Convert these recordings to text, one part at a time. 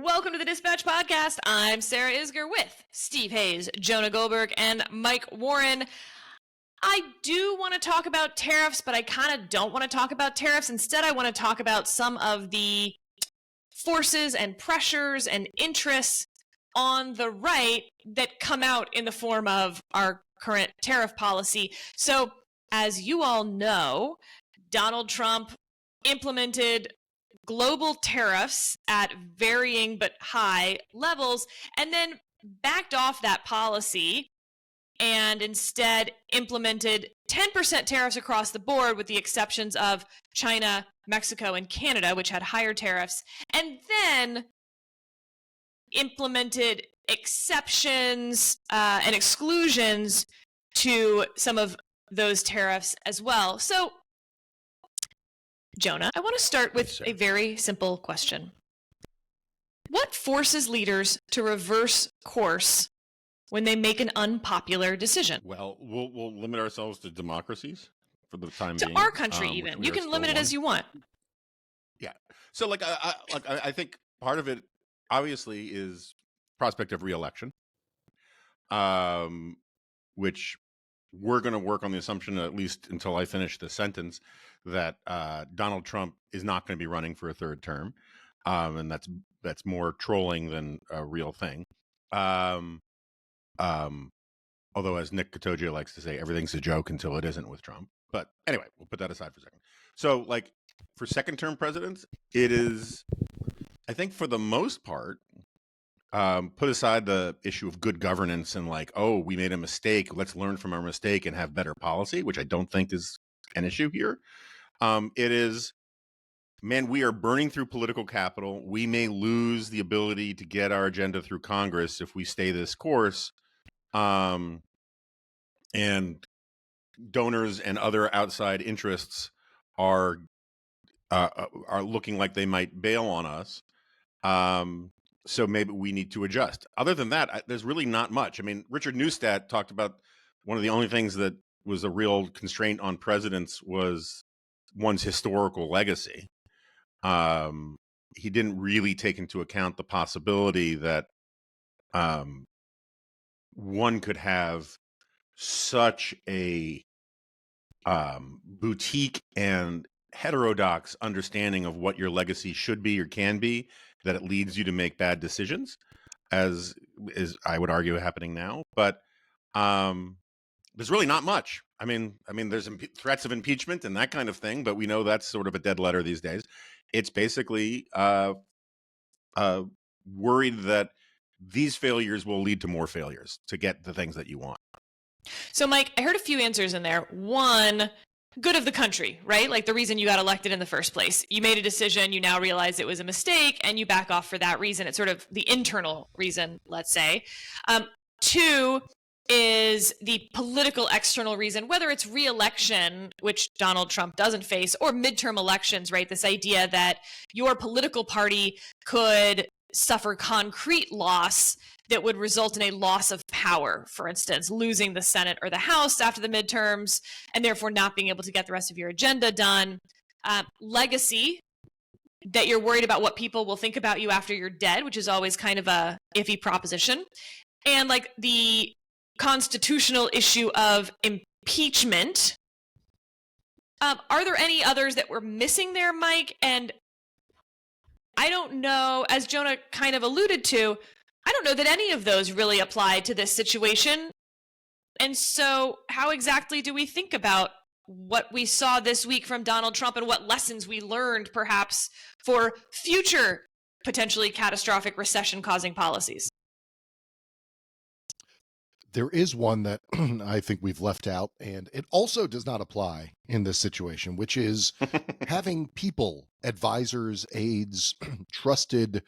Welcome to the Dispatch Podcast. I'm Sarah Isgur with Steve Hayes, Jonah Goldberg, and Mike Warren. I do want to talk about tariffs, but I kind of don't want to talk about tariffs. Instead, I want to talk about some of the forces and pressures and interests on the right that come out in the form of our current tariff policy. So, as you all know, Donald Trump implemented global tariffs at varying but high levels, and then backed off that policy and instead implemented 10% tariffs across the board, with the exceptions of China, Mexico, and Canada, which had higher tariffs, and then implemented exceptions and exclusions to some of those tariffs as well. So, Jonah, I want to start with a very simple question. What forces leaders to reverse course when they make an unpopular decision? Well, we'll limit ourselves to democracies for the time being. To our country, even. You can limit it as you want. Yeah. So, I think part of it, obviously, is prospect of re-election, which we're going to work on the assumption, at least until I finish the sentence, that Donald Trump is not going to be running for a third term, and that's more trolling than a real thing. Although, as Nick Katogia likes to say, everything's a joke until it isn't with Trump. But anyway, we'll put that aside for a second. So, for second-term presidents, it is, I think, for the most part, put aside the issue of good governance and we made a mistake, let's learn from our mistake and have better policy, which I don't think is an issue here. It is, man, we are burning through political capital. We may lose the ability to get our agenda through Congress if we stay this course. And donors and other outside interests are looking like they might bail on us. So maybe we need to adjust. Other than that, there's really not much. I mean, Richard Neustadt talked about one of the only things that was a real constraint on presidents was one's historical legacy. He didn't really take into account the possibility that one could have such a boutique and heterodox understanding of what your legacy should be or can be, that it leads you to make bad decisions, as is, I would argue, happening now. But there's really not much. I mean, there's threats of impeachment and that kind of thing, but we know that's sort of a dead letter these days. It's basically worried that these failures will lead to more failures to get the things that you want. So, Mike, I heard a few answers in there. One, good of the country, right? Like the reason you got elected in the first place. You made a decision, you now realize it was a mistake, and you back off for that reason. It's sort of the internal reason, let's say. Two is the political external reason, whether it's re-election, which Donald Trump doesn't face, or midterm elections, right? This idea that your political party could suffer concrete loss that would result in a loss of power, for instance, losing the Senate or the House after the midterms, and therefore not being able to get the rest of your agenda done. Legacy, that you're worried about what people will think about you after you're dead, which is always kind of a iffy proposition. And the constitutional issue of impeachment. Are there any others that we're missing there, Mike? And I don't know, as Jonah kind of alluded to, I don't know that any of those really apply to this situation. And so how exactly do we think about what we saw this week from Donald Trump and what lessons we learned perhaps for future potentially catastrophic recession-causing policies? There is one that I think we've left out, and it also does not apply in this situation, which is having people, advisors, aides, trusted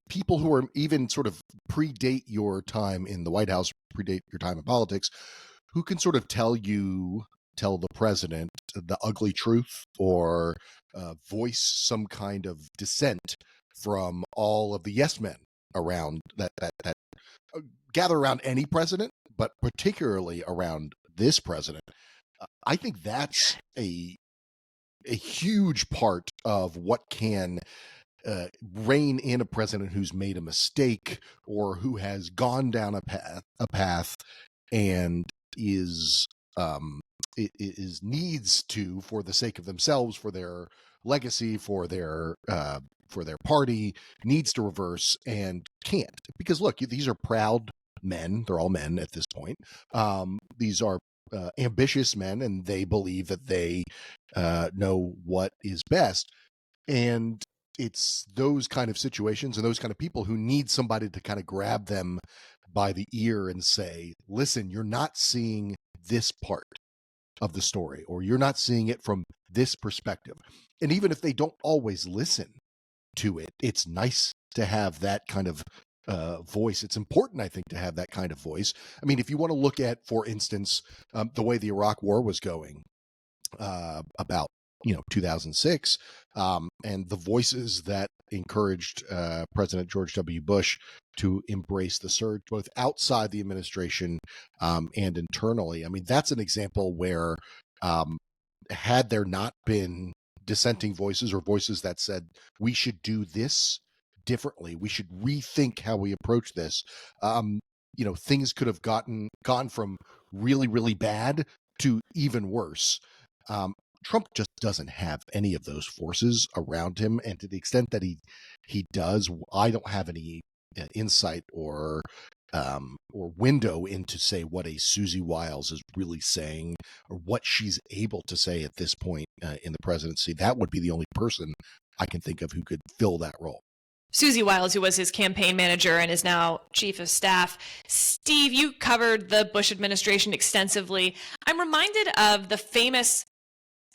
people who are even sort of predate your time in the White House, predate your time in politics, who can sort of tell the president the ugly truth or voice some kind of dissent from all of the yes men around that gather around any president, but particularly around this president. I think that's a huge part of what can rein in a president who's made a mistake or who has gone down a path and is needs to, for the sake of themselves, for their legacy, for their party, needs to reverse and can't, because look, these are proud men. They're all men at this point. These are ambitious men, and they believe that they know what is best. And it's those kind of situations and those kind of people who need somebody to kind of grab them by the ear and say, listen, you're not seeing this part of the story, or you're not seeing it from this perspective. And even if they don't always listen to it, it's nice to have that kind of voice. It's important, I think, to have that kind of voice. I mean, if you want to look at, for instance, the way the Iraq War was going about 2006, and the voices that encouraged President George W. Bush to embrace the surge, both outside the administration and internally. I mean, that's an example where had there not been dissenting voices, or voices that said we should do this differently, we should rethink how we approach this, things could have gone from really, really bad to even worse. Trump just doesn't have any of those forces around him, and to the extent that he does, I don't have any insight or window into, say, what a Susie Wiles is really saying, or what she's able to say at this point in the presidency. That would be the only person I can think of who could fill that role. Susie Wiles, who was his campaign manager and is now chief of staff. Steve, you covered the Bush administration extensively. I'm reminded of the famous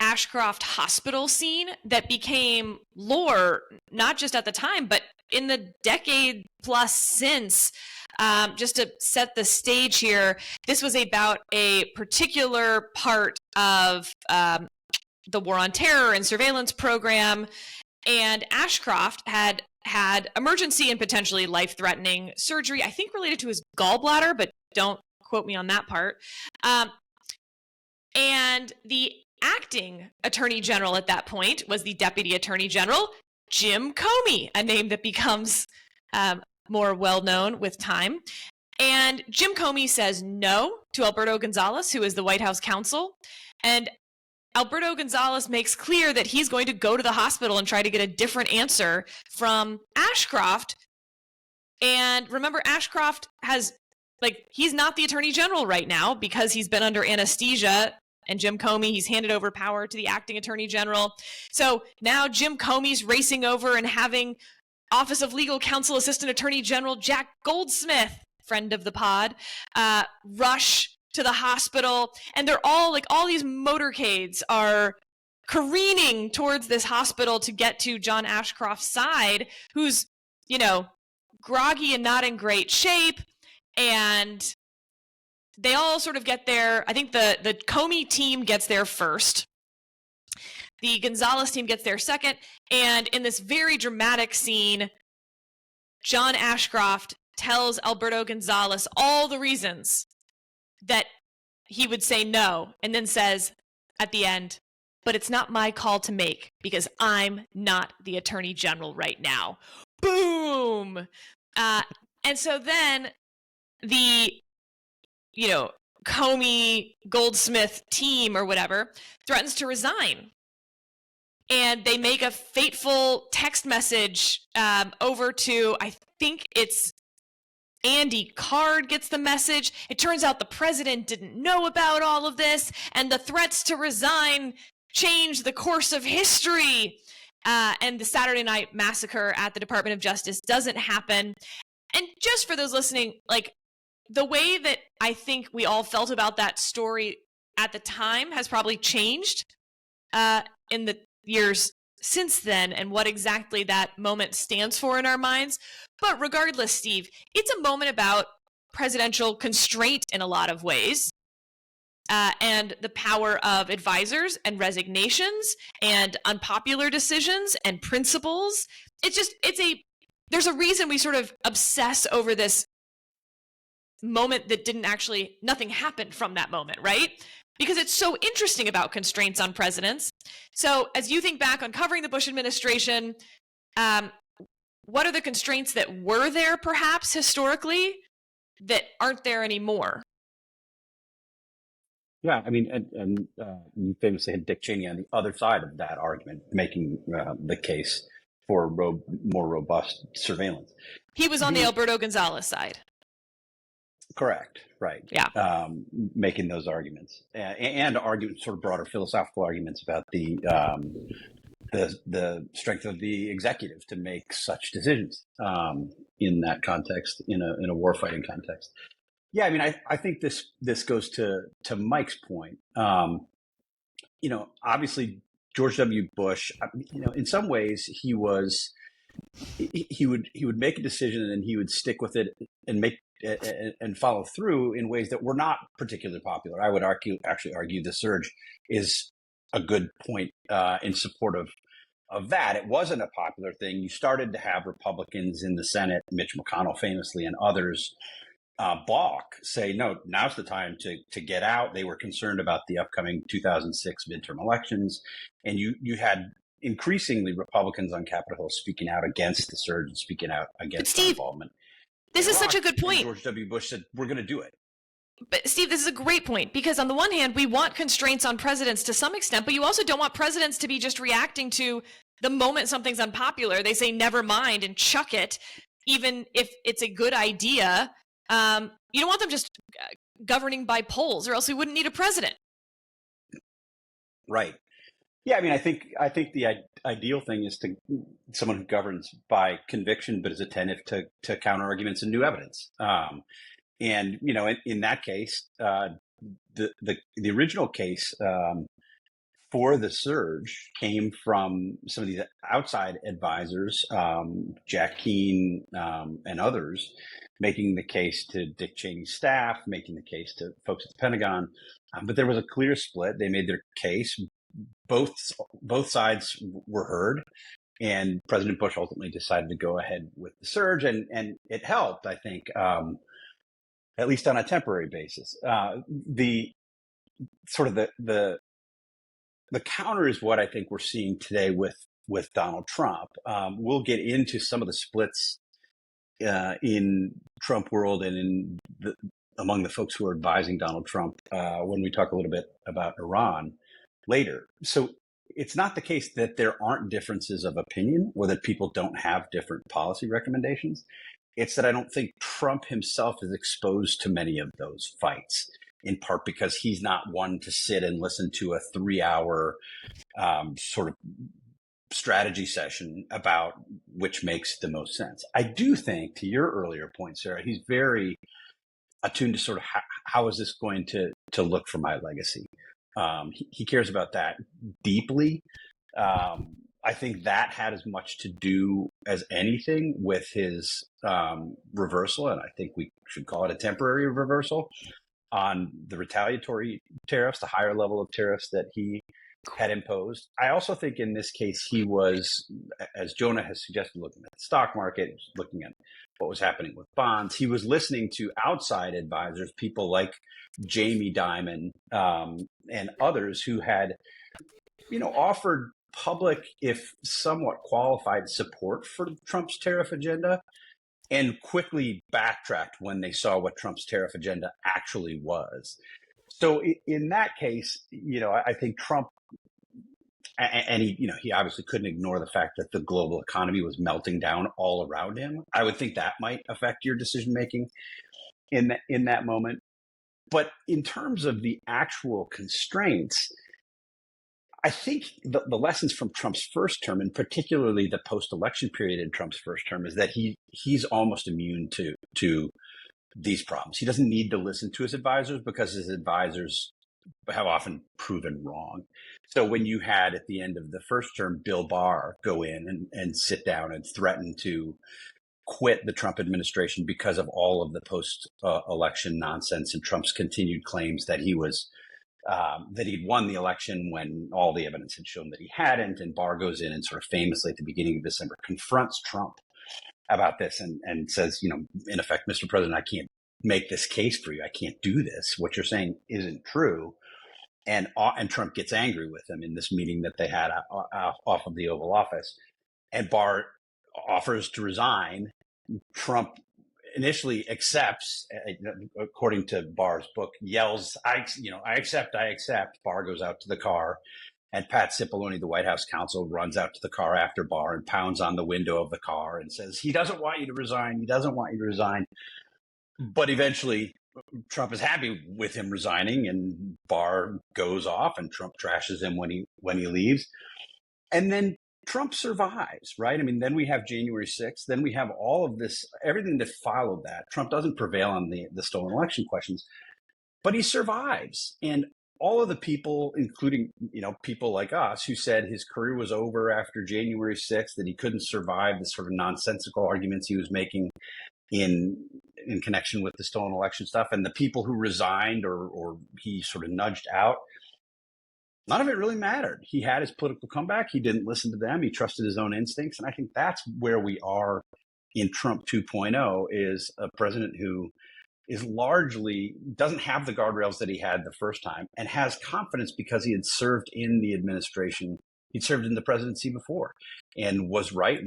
Ashcroft Hospital scene that became lore, not just at the time, but in the decade plus since. Just to set the stage here, this was about a particular part of the war on terror and surveillance program, and Ashcroft had emergency and potentially life-threatening surgery, I think related to his gallbladder, but don't quote me on that part. And the acting attorney general at that point was the deputy attorney general, Jim Comey, a name that becomes more well-known with time. And Jim Comey says no to Alberto Gonzales, who is the White House counsel. And Alberto Gonzales makes clear that he's going to go to the hospital and try to get a different answer from Ashcroft. And remember, Ashcroft he's not the attorney general right now because he's been under anesthesia. And Jim Comey, he's handed over power to the acting attorney general. So now Jim Comey's racing over and having Office of Legal Counsel Assistant Attorney General Jack Goldsmith, friend of the pod, rush to the hospital. And they're all these motorcades are careening towards this hospital to get to John Ashcroft's side, who's, groggy and not in great shape. And they all sort of get there. I think the Comey team gets there first. The Gonzales team gets there second. And in this very dramatic scene, John Ashcroft tells Alberto Gonzales all the reasons that he would say no, and then says at the end, but it's not my call to make because I'm not the attorney general right now. Boom! And so then the Comey Goldsmith team or whatever threatens to resign. And they make a fateful text message over to, I think it's Andy Card gets the message. It turns out the president didn't know about all of this, and the threats to resign changed the course of history. And the Saturday Night Massacre at the Department of Justice doesn't happen. And just for those listening, the way that I think we all felt about that story at the time has probably changed in the years since then, and what exactly that moment stands for in our minds. But regardless, Steve, it's a moment about presidential constraint in a lot of ways, and the power of advisors and resignations and unpopular decisions and principles. There's a reason we sort of obsess over this moment that nothing happened from that moment, right? Because it's so interesting about constraints on presidents. So as you think back on covering the Bush administration, what are the constraints that were there perhaps historically that aren't there anymore? Yeah, I mean, and you famously had Dick Cheney on the other side of that argument, making the case for more robust surveillance. He was on the Alberto Gonzales side. Correct, right. Yeah. Making those arguments and arguments, sort of broader philosophical arguments about the strength of the executive to make such decisions in that context, in a warfighting context. Yeah, I mean, I think this goes to Mike's point. Obviously George W. Bush, in some ways he would make a decision and he would stick with it and follow through in ways that were not particularly popular. I would argue the surge is a good point in support of that. It wasn't a popular thing. You started to have Republicans in the Senate, Mitch McConnell famously, and others balk, say, no, now's the time to get out. They were concerned about the upcoming 2006 midterm elections. And you had increasingly Republicans on Capitol Hill speaking out against the surge and speaking out against involvement. This is such a good point. George W. Bush said, we're going to do it. But Steve, this is a great point, because on the one hand, we want constraints on presidents to some extent, but you also don't want presidents to be just reacting to the moment something's unpopular. They say, never mind, and chuck it, even if it's a good idea. You don't want them just governing by polls, or else we wouldn't need a president. Right. Yeah, I mean, I think the ideal thing is to someone who governs by conviction, but is attentive to counter arguments and new evidence. And in that case, the original case for the surge came from some of these outside advisors, Jack Keane and others, making the case to Dick Cheney's staff, making the case to folks at the Pentagon. But there was a clear split. They made their case. Both sides were heard, and President Bush ultimately decided to go ahead with the surge, and it helped, I think, at least on a temporary basis. The counter is what I think we're seeing today with Donald Trump. We'll get into some of the splits in Trump world and among the folks who are advising Donald Trump when we talk a little bit about Iran later. So it's not the case that there aren't differences of opinion or that people don't have different policy recommendations. It's that I don't think Trump himself is exposed to many of those fights, in part because he's not one to sit and listen to a 3-hour sort of strategy session about which makes the most sense. I do think, to your earlier point, Sarah, he's very attuned to sort of how is this going to look for my legacy. He cares about that deeply. I think that had as much to do as anything with his reversal, and I think we should call it a temporary reversal, on the retaliatory tariffs, the higher level of tariffs that he had imposed. I also think in this case, he was, as Jonah has suggested, looking at the stock market, looking at what was happening with bonds. He was listening to outside advisors, people like Jamie Dimon and others who had, offered public, if somewhat qualified, support for Trump's tariff agenda, and quickly backtracked when they saw what Trump's tariff agenda actually was. So in that case, I think Trump, and he obviously couldn't ignore the fact that the global economy was melting down all around him. I would think that might affect your decision making in that moment. But in terms of the actual constraints, I think the lessons from Trump's first term, and particularly the post-election period in Trump's first term, is that he's almost immune to these problems. He doesn't need to listen to his advisors because his advisors have often proven wrong. So when you had at the end of the first term, Bill Barr go in and sit down and threaten to quit the Trump administration because of all of the post-election nonsense and Trump's continued claims that he was that he'd won the election when all the evidence had shown that he hadn't. And Barr goes in and sort of famously at the beginning of December confronts Trump about this and says, in effect, Mr. President, I can't make this case for you. I can't do this. What you're saying isn't true. And Trump gets angry with him in this meeting that they had off of the Oval Office. And Barr offers to resign. Trump initially accepts, according to Barr's book, yells, I accept. Barr goes out to the car, and Pat Cipollone, the White House counsel, runs out to the car after Barr and pounds on the window of the car and says, he doesn't want you to resign. He doesn't want you to resign. But eventually, Trump is happy with him resigning, and Barr goes off, and Trump trashes him when he leaves. And then Trump survives, right? I mean, then we have January 6th. Then we have all of this, everything that followed that. Trump doesn't prevail on the stolen election questions, but he survives. And all of the people, including, people like us who said his career was over after January 6th, that he couldn't survive the sort of nonsensical arguments he was making in connection with the stolen election stuff, and the people who resigned or he sort of nudged out, none of it really mattered. He had his political comeback. He didn't listen to them. He trusted his own instincts. And I think that's where we are in Trump 2.0, is a president who is largely doesn't have the guardrails that he had the first time, and has confidence because he had served in the administration. He'd served in the presidency before, and was right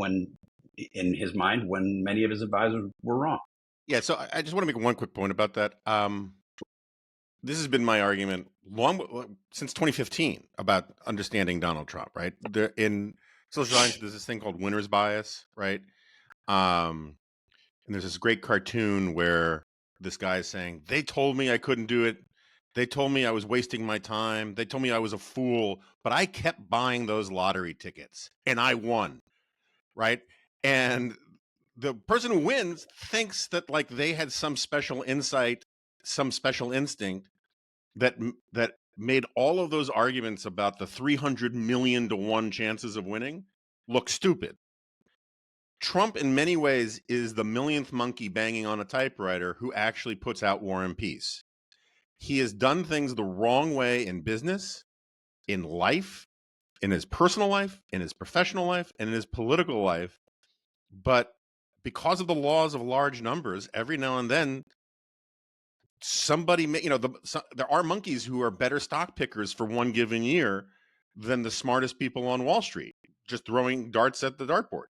in his mind, when many of his advisors were wrong. Yeah, so I just want to make one quick point about that. This has been my argument since 2015 about understanding Donald Trump, right? In social science, there's this thing called winner's bias, right? And there's this great cartoon where this guy is saying, they told me I couldn't do it. They told me I was wasting my time. They told me I was a fool, but I kept buying those lottery tickets and I won, right? And the person who wins thinks that like they had some special insight, some special instinct that made all of those arguments about the 300 million to 1 chances of winning look stupid. Trump, in many ways, is the millionth monkey banging on a typewriter who actually puts out War and Peace. He has done things the wrong way in business, in life, in his personal life, in his professional life, and in his political life. But because of the laws of large numbers, every now and then, somebody, there are monkeys who are better stock pickers for one given year than the smartest people on Wall Street, just throwing darts at the dartboard.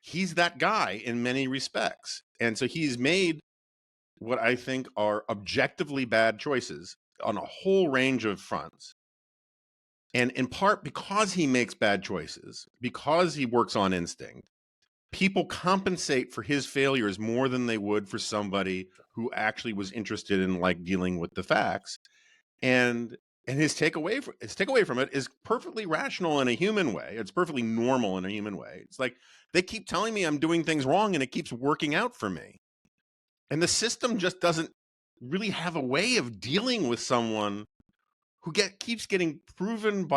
He's that guy in many respects. And so he's made what I think are objectively bad choices on a whole range of fronts. And in part because he makes bad choices, because he works on instinct, people compensate for his failures more than they would for somebody who actually was interested in like dealing with the facts. And his takeaway from it is perfectly rational in a human way. It's perfectly normal in a human way. It's like, they keep telling me I'm doing things wrong and it keeps working out for me. And the system just doesn't really have a way of dealing with someone who keeps getting proven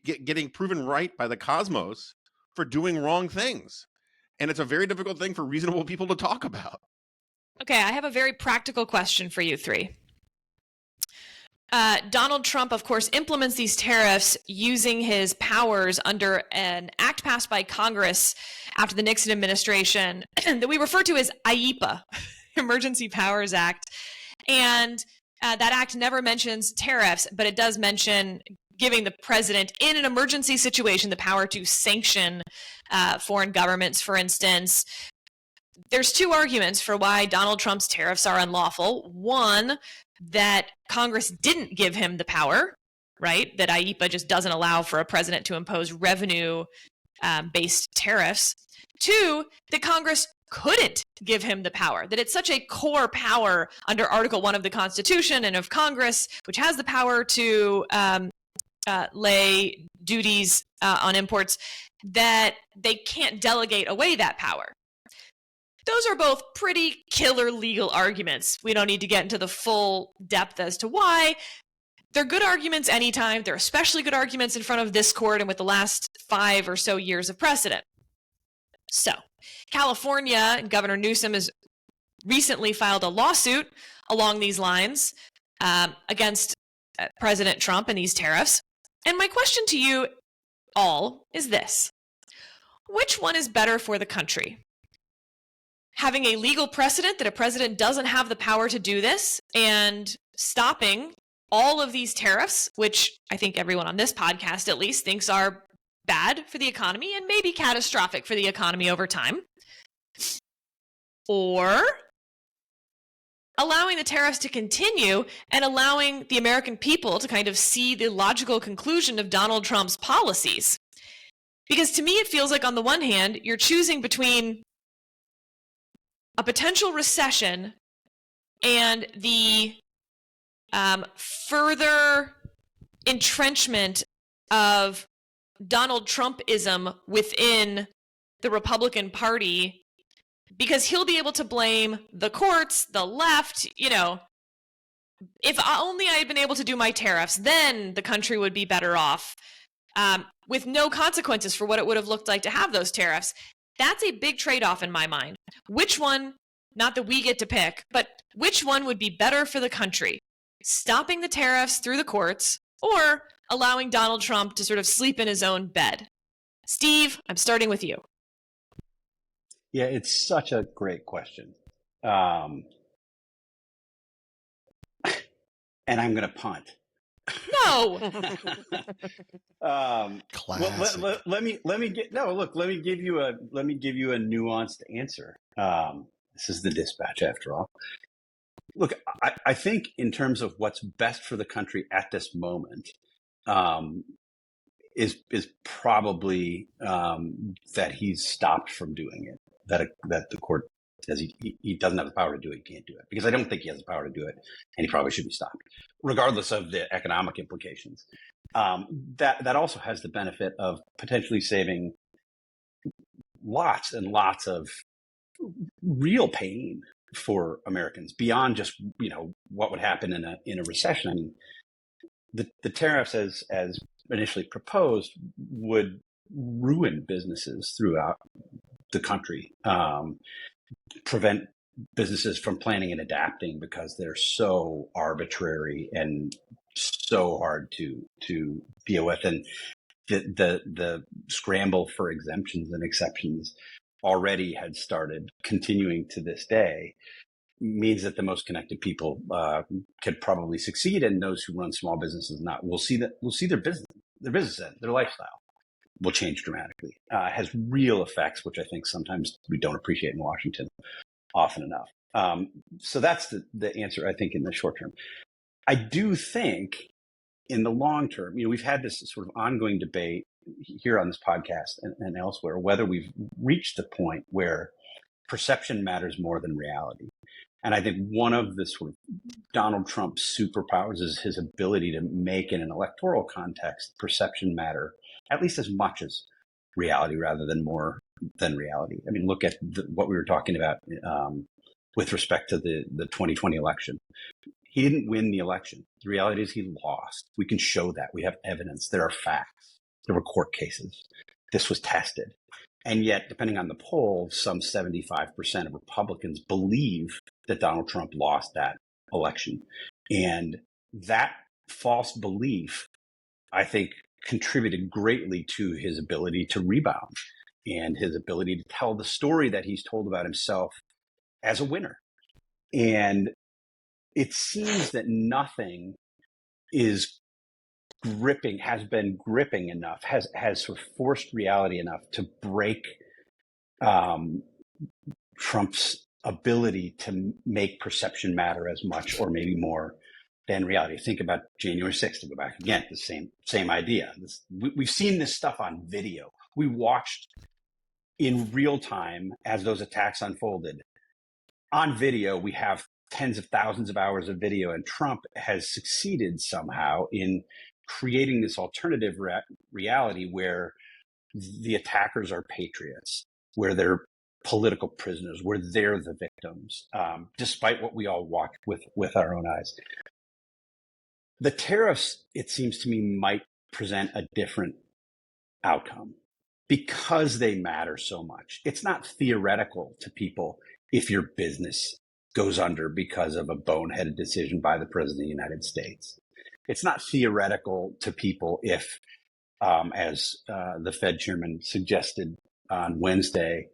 getting proven right by the cosmos for doing wrong things. And it's a very difficult thing for reasonable people to talk about. Okay, I have a very practical question for you three. Donald Trump, of course, implements these tariffs using his powers under an act passed by Congress after the Nixon administration that we refer to as IEPA, Emergency Powers Act. And that act never mentions tariffs, but it does mention giving the president in an emergency situation the power to sanction foreign governments, for instance. There's two arguments for why Donald Trump's tariffs are unlawful. One, that Congress didn't give him the power, right? That IEPA just doesn't allow for a president to impose revenue-based tariffs. Two, that Congress couldn't give him the power, that it's such a core power under Article 1 of the Constitution and of Congress, which has the power to lay duties on imports, that they can't delegate away that power. Those are both pretty killer legal arguments. We don't need to get into the full depth as to why. They're good arguments anytime. They're especially good arguments in front of this court and with the last 5 or so years of precedent. So, California and Governor Newsom has recently filed a lawsuit along these lines against President Trump and these tariffs. And my question to you all is this. Which one is better for the country? Having a legal precedent that a president doesn't have the power to do this and stopping all of these tariffs, which I think everyone on this podcast at least thinks are bad for the economy and maybe catastrophic for the economy over time. Or allowing the tariffs to continue and allowing the American people to kind of see the logical conclusion of Donald Trump's policies. Because to me, it feels like on the one hand, you're choosing between a potential recession and the further entrenchment of Donald Trumpism within the Republican Party, because he'll be able to blame the courts, the left, if only I had been able to do my tariffs, then the country would be better off, with no consequences for what it would have looked like to have those tariffs. That's a big trade-off in my mind. Which one, not that we get to pick, but which one would be better for the country? Stopping the tariffs through the courts or allowing Donald Trump to sort of sleep in his own bed? Steve, I'm starting with you. Yeah, it's such a great question. And I'm going to punt. No. Classic. Let me give you a nuanced answer. This is the Dispatch, after all. Look, I think in terms of what's best for the country at this moment, is probably that he's stopped from doing it. That the court says he doesn't have the power to do it, he can't do it. Because I don't think he has the power to do it, and he probably should be stopped, regardless of the economic implications. That also has the benefit of potentially saving lots and lots of real pain for Americans beyond just what would happen in a recession. I mean, the tariffs as initially proposed would ruin businesses throughout the country, prevent businesses from planning and adapting because they're so arbitrary and so hard to deal with. And the scramble for exemptions and exceptions already had started, continuing to this day, means that the most connected people could probably succeed, and those who run small businesses not. We'll see their business end, their lifestyle will change dramatically. Has real effects, which I think sometimes we don't appreciate in Washington often enough. So that's the answer, I think, in the short term. I do think in the long term, we've had this sort of ongoing debate here on this podcast and elsewhere, whether we've reached the point where perception matters more than reality. And I think one of the sort of Donald Trump's superpowers is his ability to make, in an electoral context, perception matter at least as much as reality, rather than more than reality. I mean, look at what we were talking about with respect to the 2020 election. He didn't win the election. The reality is he lost. We can show that. We have evidence. There are facts. There were court cases. This was tested. And yet, depending on the poll, some 75% of Republicans believe that Donald Trump lost that election. And that false belief, I think, contributed greatly to his ability to rebound and his ability to tell the story that he's told about himself as a winner. And it seems that nothing has been gripping enough, has sort of forced reality enough to break Trump's ability to make perception matter as much, or maybe more, than reality. Think about January 6th, to go back again, the same idea. We've seen this stuff on video. We watched in real time as those attacks unfolded. On video, we have tens of thousands of hours of video, and Trump has succeeded somehow in creating this alternative reality where the attackers are patriots, where they're political prisoners, where they're the victims, despite what we all watch with our own eyes. The tariffs, it seems to me, might present a different outcome because they matter so much. It's not theoretical to people if your business goes under because of a boneheaded decision by the President of the United States. It's not theoretical to people if, as the Fed chairman suggested on Wednesday,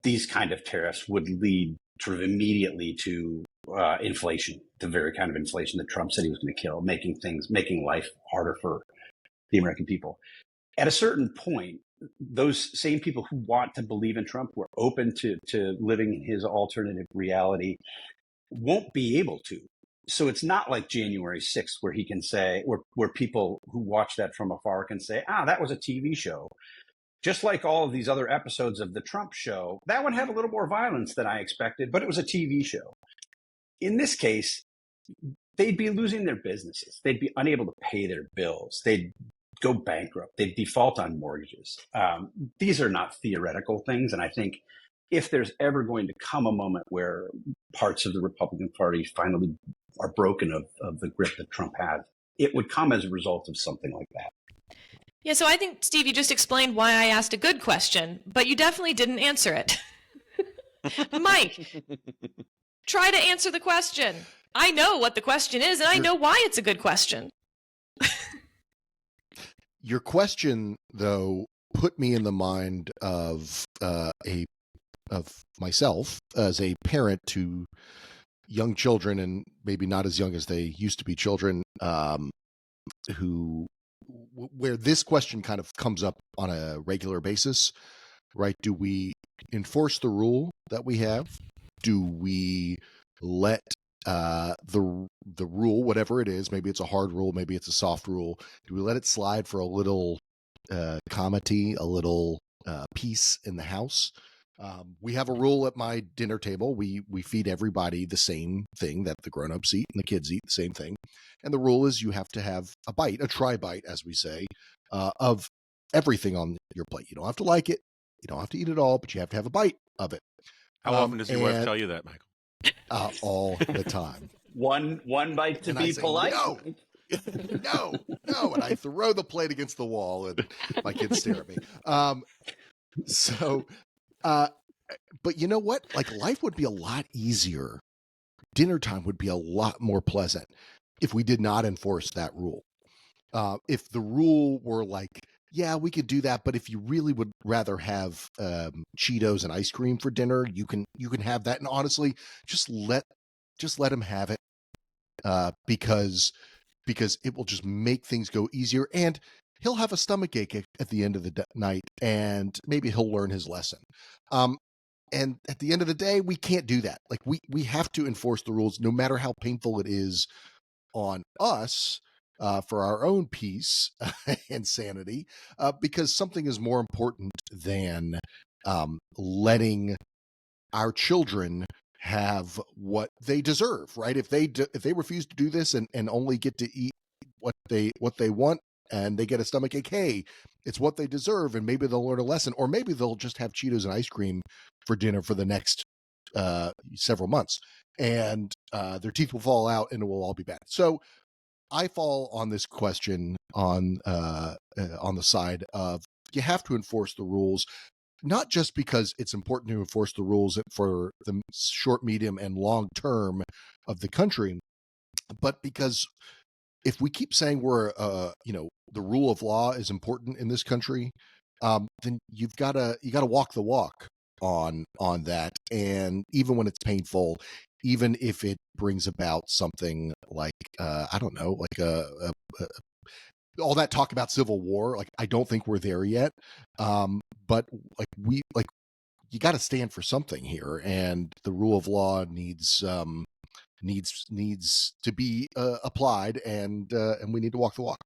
these kind of tariffs would lead sort of immediately to inflation, the very kind of inflation that Trump said he was going to kill, making life harder for the American people. At a certain point, those same people who want to believe in Trump, who are open to living in his alternative reality, won't be able to. So it's not like January 6th, where he can say, where people who watch that from afar can say, that was a TV show. Just like all of these other episodes of the Trump show, that one had a little more violence than I expected, but it was a TV show. In this case, they'd be losing their businesses. They'd be unable to pay their bills. They'd go bankrupt. They'd default on mortgages. These are not theoretical things. And I think if there's ever going to come a moment where parts of the Republican Party finally are broken of the grip that Trump has, it would come as a result of something like that. Yeah, so I think, Steve, you just explained why I asked a good question, but you definitely didn't answer it. Mike, try to answer the question. I know what the question is, and I know why it's a good question. Your question, though, put me in the mind of myself as a parent to young children, and maybe not as young as they used to be children, where this question kind of comes up on a regular basis, right? Do we enforce the rule that we have? Do we let the rule, whatever it is, maybe it's a hard rule, maybe it's a soft rule, do we let it slide for a little comity, a little peace in the house? We have a rule at my dinner table. We feed everybody the same thing that the grown-ups eat and the kids eat the same thing. And the rule is you have to have a bite, a tri-bite, as we say, of everything on your plate. You don't have to like it. You don't have to eat it all, but you have to have a bite of it. How often does your wife tell you that, Michael? All the time. One bite to be polite? No. No. And I throw the plate against the wall and my kids stare at me. But you know what? Like, life would be a lot easier. Dinner time would be a lot more pleasant if we did not enforce that rule. If the rule were like, yeah, we could do that, but if you really would rather have Cheetos and ice cream for dinner, you can have that. And honestly, just let him have it, because it will just make things go easier, and he'll have a stomach ache at the end of the night, and maybe he'll learn his lesson. And at the end of the day, we can't do that. Like, we have to enforce the rules, no matter how painful it is on us, for our own peace and sanity, because something is more important than letting our children have what they deserve, right? If they refuse to do this and only get to eat what they want, and they get a stomach ache, hey, it's what they deserve, and maybe they'll learn a lesson, or maybe they'll just have Cheetos and ice cream for dinner for the next several months, and their teeth will fall out and it will all be bad. So I fall on this question on the side of, you have to enforce the rules, not just because it's important to enforce the rules for the short, medium, and long term of the country, but because if we keep saying we're, the rule of law is important in this country, then you got to walk the walk on that. And even when it's painful, even if it brings about something like, I don't know, like all that talk about civil war, like, I don't think we're there yet. But you got to stand for something here, and the rule of law needs to be applied, and we need to walk the walk.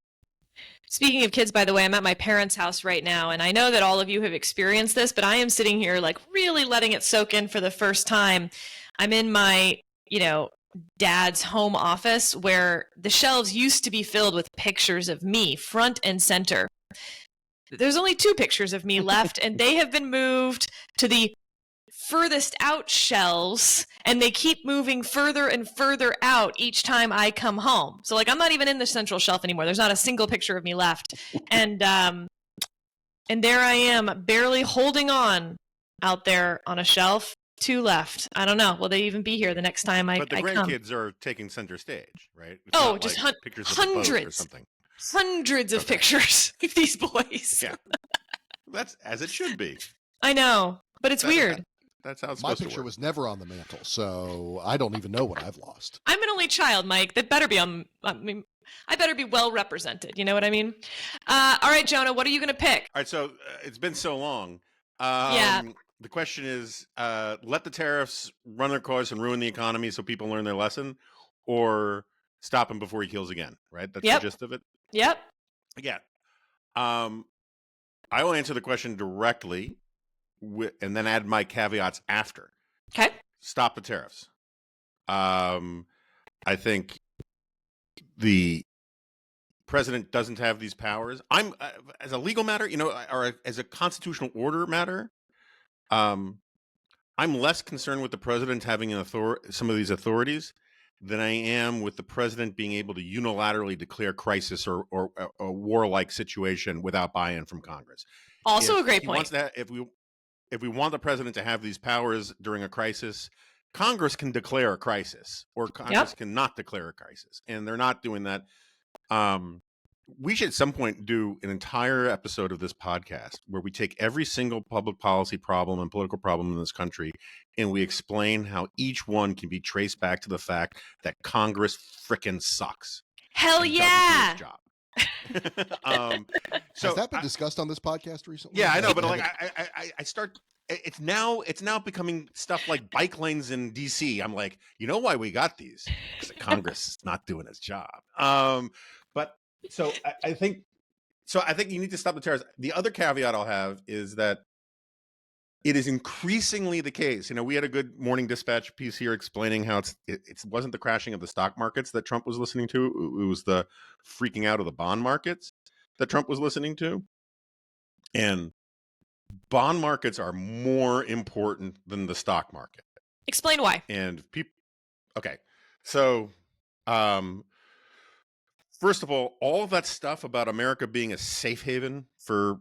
Speaking of kids, by the way, I'm at my parents' house right now, and I know that all of you have experienced this, but I am sitting here like really letting it soak in for the first time. I'm in my, dad's home office, where the shelves used to be filled with pictures of me, front and center. There's only 2 pictures of me left, and they have been moved to the furthest out shelves, and they keep moving further and further out each time I come home. So, like, I'm not even in the central shelf anymore. There's not a single picture of me left. And there I am, barely holding on out there on a shelf. 2 left. I don't know. Will they even be here the next time I come? But the grandkids are taking center stage, right? It's just like pictures of hundreds. the boat or something. Hundreds of pictures of these boys. Yeah. That's as it should be. I know, but it's weird. That's how it's My supposed to picture work. was never on the mantle, so I don't even know what I've lost. I'm an only child, Mike. That better be on. I mean, I better be well represented. You know what I mean? All right, Jonah, what are you going to pick? All right, so it's been so long. Yeah. The question is, let the tariffs run their course and ruin the economy so people learn their lesson, or stop him before he kills again, right? That's the Yep. gist of it. Yep. Yeah. I will answer the question directly and then add my caveats after. Okay. Stop the tariffs. I think the president doesn't have these powers. I'm as a legal matter, or as a constitutional order matter. I'm less concerned with the president having some of these authorities than I am with the president being able to unilaterally declare crisis or a warlike situation without buy-in from Congress. Also If a great he point. wants that, if we want the president to have these powers during a crisis, Congress can declare a crisis, or Congress cannot declare a crisis, and they're not doing that. We should at some point do an entire episode of this podcast where we take every single public policy problem and political problem in this country, and we explain how each one can be traced back to the fact that Congress frickin' sucks. Hell and yeah! doesn't do its job. So has that been discussed on this podcast recently? Yeah, I know, but like I start. It's now becoming stuff like bike lanes in DC. I'm like, you know why we got these? Because Congress is not doing its job. But so I think you need to stop the tariffs. The other caveat I'll have is that it is increasingly the case. We had a good Morning Dispatch piece here explaining how it wasn't the crashing of the stock markets that Trump was listening to. It was the freaking out of the bond markets that Trump was listening to. And bond markets are more important than the stock market. Explain why. And people, okay. So, first of all of that stuff about America being a safe haven for,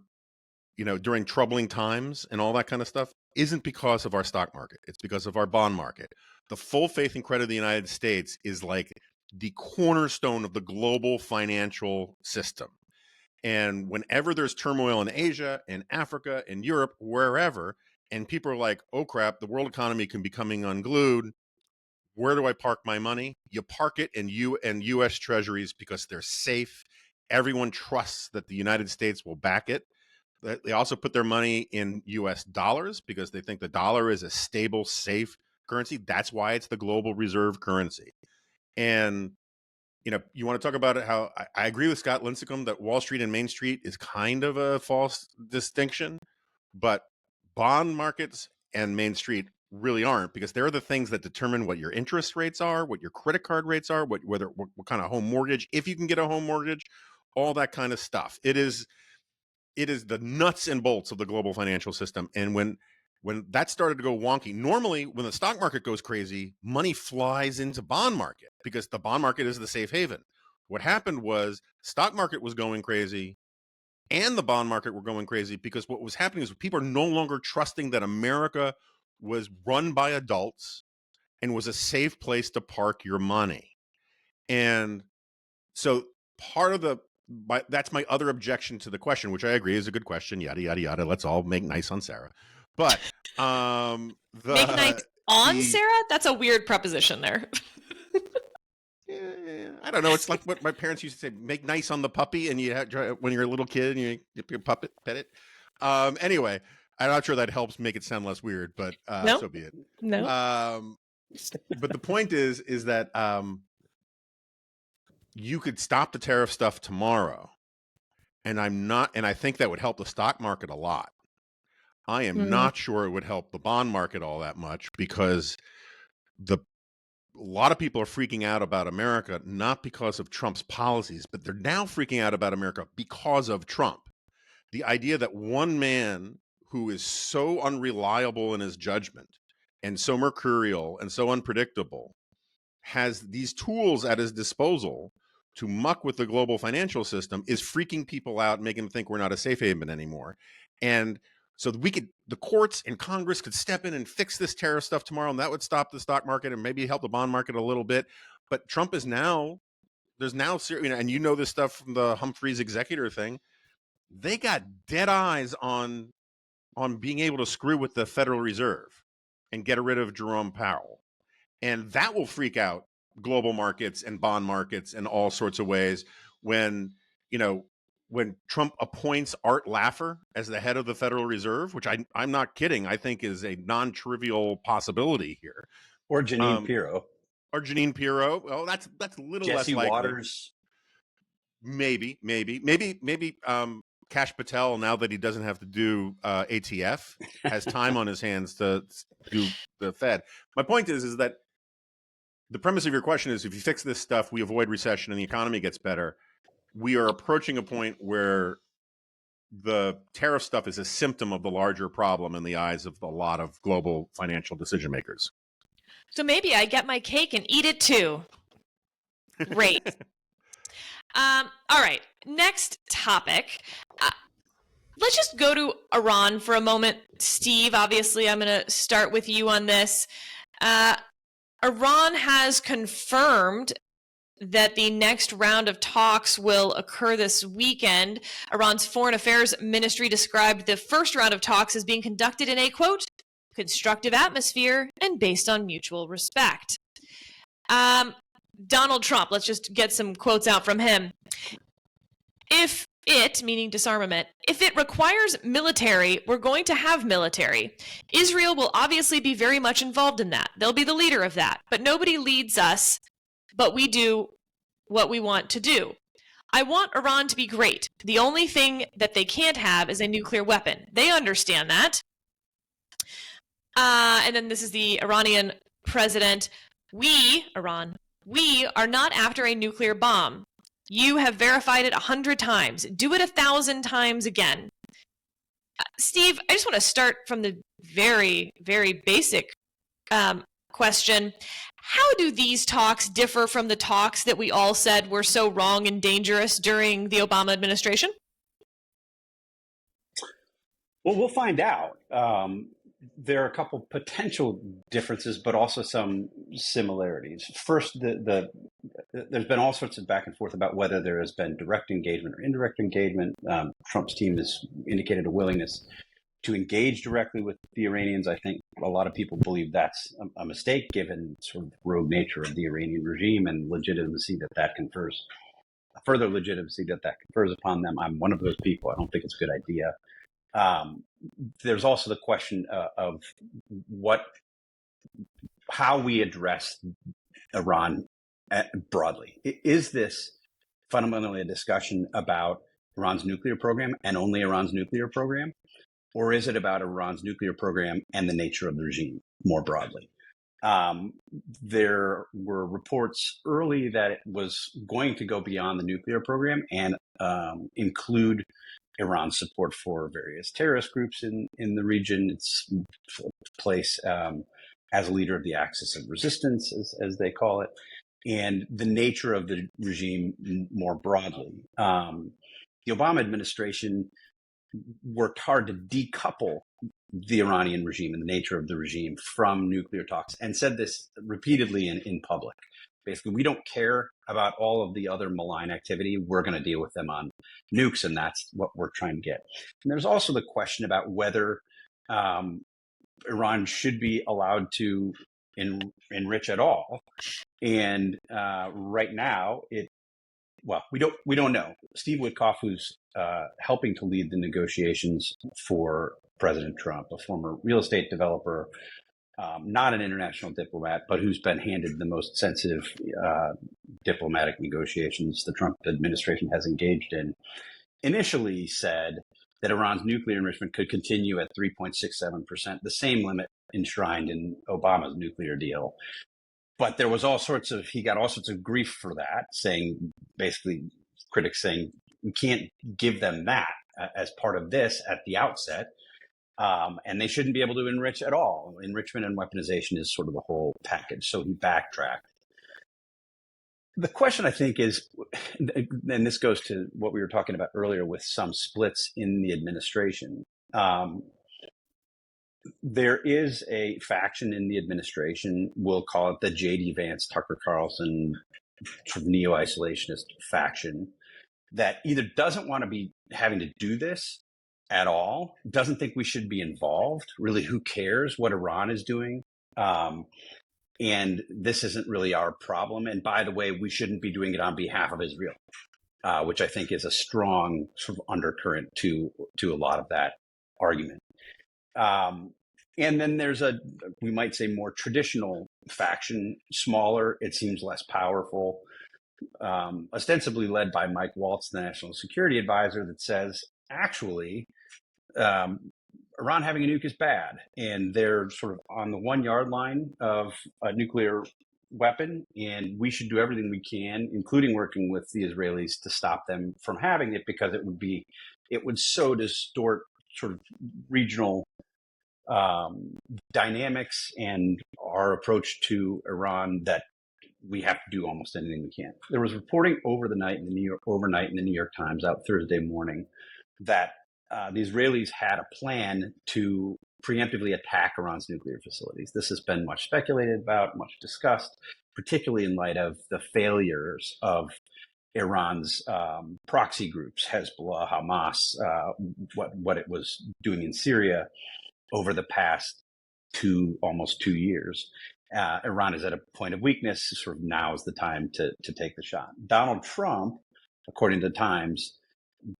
during troubling times and all that kind of stuff isn't because of our stock market. It's because of our bond market. The full faith and credit of the United States is like the cornerstone of the global financial system. And whenever there's turmoil in Asia and Africa and Europe, wherever, and people are like, oh crap, the world economy can be coming unglued. Where do I park my money? You park it in U.S. treasuries because they're safe. Everyone trusts that the United States will back it. They also put their money in U.S. dollars because they think the dollar is a stable, safe currency. That's why it's the global reserve currency. And you want to talk about it, how I agree with Scott Lincecum that Wall Street and Main Street is kind of a false distinction, but bond markets and Main Street really aren't, because they're the things that determine what your interest rates are, what your credit card rates are, what kind of home mortgage, if you can get a home mortgage, all that kind of stuff. It is the nuts and bolts of the global financial system. And when that started to go wonky, normally when the stock market goes crazy, money flies into bond market because the bond market is the safe haven. What happened was stock market was going crazy and the bond market were going crazy because what was happening is people are no longer trusting that America was run by adults and was a safe place to park your money. And so that's my other objection to the question, which I agree is a good question, yada, yada, yada. Let's all make nice on Sarah. But make nice on Sarah? That's a weird preposition there. I don't know. It's like what my parents used to say: make nice on the puppy, and when you're a little kid and you your puppet pet it. Anyway, I'm not sure that helps make it sound less weird, but so be it. No. But the point is that you could stop the tariff stuff tomorrow, and I think that would help the stock market a lot. I am not sure it would help the bond market all that much because a lot of people are freaking out about America, not because of Trump's policies, but they're now freaking out about America because of Trump. The idea that one man who is so unreliable in his judgment and so mercurial and so unpredictable has these tools at his disposal to muck with the global financial system is freaking people out, making them think we're not a safe haven anymore. And so the courts and Congress could step in and fix this tariff stuff tomorrow, and that would stop the stock market and maybe help the bond market a little bit. But Trump is there's now, and this stuff from the Humphreys executor thing. They got dead eyes on being able to screw with the Federal Reserve. and get rid of Jerome Powell. And that will freak out global markets and bond markets in all sorts of ways when, when Trump appoints Art Laffer as the head of the Federal Reserve, which I'm not kidding, I think is a non-trivial possibility here. Or Janine Pirro. Or Janine Pirro. Well, that's a little Jesse less likely. Waters. Maybe. Kash Patel, now that he doesn't have to do ATF, has time on his hands to do the Fed. My point is that the premise of your question is if you fix this stuff, we avoid recession and the economy gets better. We are approaching a point where the tariff stuff is a symptom of the larger problem in the eyes of a lot of global financial decision makers. So maybe I get my cake and eat it too. Great. All right. Next topic. Let's just go to Iran for a moment. Steve, obviously, I'm going to start with you on this. Iran has confirmed that the next round of talks will occur this weekend. Iran's Foreign Affairs Ministry described the first round of talks as being conducted in a, quote, constructive atmosphere and based on mutual respect. Donald Trump, let's just get some quotes out from him. If it, meaning disarmament, if it requires military, we're going to have military. Israel will obviously be very much involved in that. They'll be the leader of that. But nobody leads us, but we do what we want to do. I want Iran to be great. The only thing that they can't have is a nuclear weapon. They understand that. And then this is the Iranian president. Iran, we are not after a nuclear bomb. You have verified it 100 times. Do it 1,000 times again. Steve, I just want to start from the very, very basic question. How do these talks differ from the talks that we all said were so wrong and dangerous during the Obama administration? Well, we'll find out. There are a couple potential differences, but also some similarities. First, there's been all sorts of back and forth about whether there has been direct engagement or indirect engagement. Trump's team has indicated a willingness to engage directly with the Iranians. I think a lot of people believe that's a mistake, given sort of rogue nature of the Iranian regime and legitimacy that confers, further legitimacy that confers upon them. I'm one of those people. I don't think it's a good idea. There's also the question of how we address Iran broadly. Is this fundamentally a discussion about Iran's nuclear program and only Iran's nuclear program? Or is it about Iran's nuclear program and the nature of the regime more broadly? There were reports early that it was going to go beyond the nuclear program and include Iran's support for various terrorist groups in the region, its place as a leader of the Axis of Resistance, as they call it, and the nature of the regime more broadly. The Obama administration worked hard to decouple the Iranian regime and the nature of the regime from nuclear talks and said this repeatedly in public. Basically, we don't care about all of the other malign activity. We're going to deal with them on nukes, and that's what we're trying to get. And there's also the question about whether Iran should be allowed to enrich at all. And right now, we don't know. Steve Witkoff, who's helping to lead the negotiations for President Trump, a former real estate developer, not an international diplomat, but who's been handed the most sensitive diplomatic negotiations the Trump administration has engaged in, initially said that Iran's nuclear enrichment could continue at 3.67%, the same limit enshrined in Obama's nuclear deal. But there was he got all sorts of grief for that, saying, basically, critics saying, we can't give them that as part of this at the outset. And they shouldn't be able to enrich at all. Enrichment and weaponization is sort of the whole package. So he backtracked. The question, I think, is, and this goes to what we were talking about earlier with some splits in the administration. There is a faction in the administration, we'll call it the J.D. Vance, Tucker Carlson, sort of neo-isolationist faction, that either doesn't want to be having to do this, at all, doesn't think we should be involved. Really, who cares what Iran is doing? And this isn't really our problem. And by the way, we shouldn't be doing it on behalf of Israel, which I think is a strong sort of undercurrent to a lot of that argument. And then there's we might say, more traditional faction, smaller, it seems less powerful, ostensibly led by Mike Waltz, the National Security Advisor, that says, actually, Iran having a nuke is bad, and they're sort of on the 1 yard line of a nuclear weapon, and we should do everything we can, including working with the Israelis, to stop them from having it, because it would so distort sort of regional dynamics and our approach to Iran that we have to do almost anything we can. There was reporting overnight in the New York Times out Thursday morning that the Israelis had a plan to preemptively attack Iran's nuclear facilities. This has been much speculated about, much discussed, particularly in light of the failures of Iran's proxy groups, Hezbollah, Hamas, what it was doing in Syria over the past almost 2 years. Iran is at a point of weakness. Sort of now is the time to take the shot. Donald Trump, according to the Times,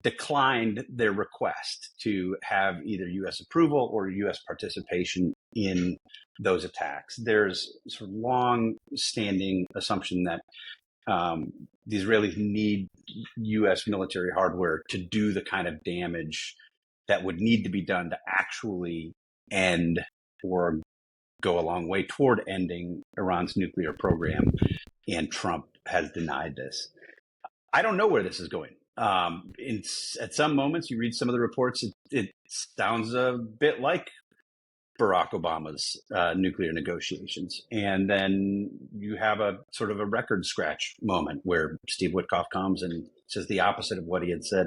declined their request to have either U.S. approval or U.S. participation in those attacks. There's sort of long-standing assumption that the Israelis need U.S. military hardware to do the kind of damage that would need to be done to actually end or go a long way toward ending Iran's nuclear program. And Trump has denied this. I don't know where this is going. At some moments, you read some of the reports, it sounds a bit like Barack Obama's nuclear negotiations. And then you have a sort of a record scratch moment where Steve Witkoff comes and says the opposite of what he had said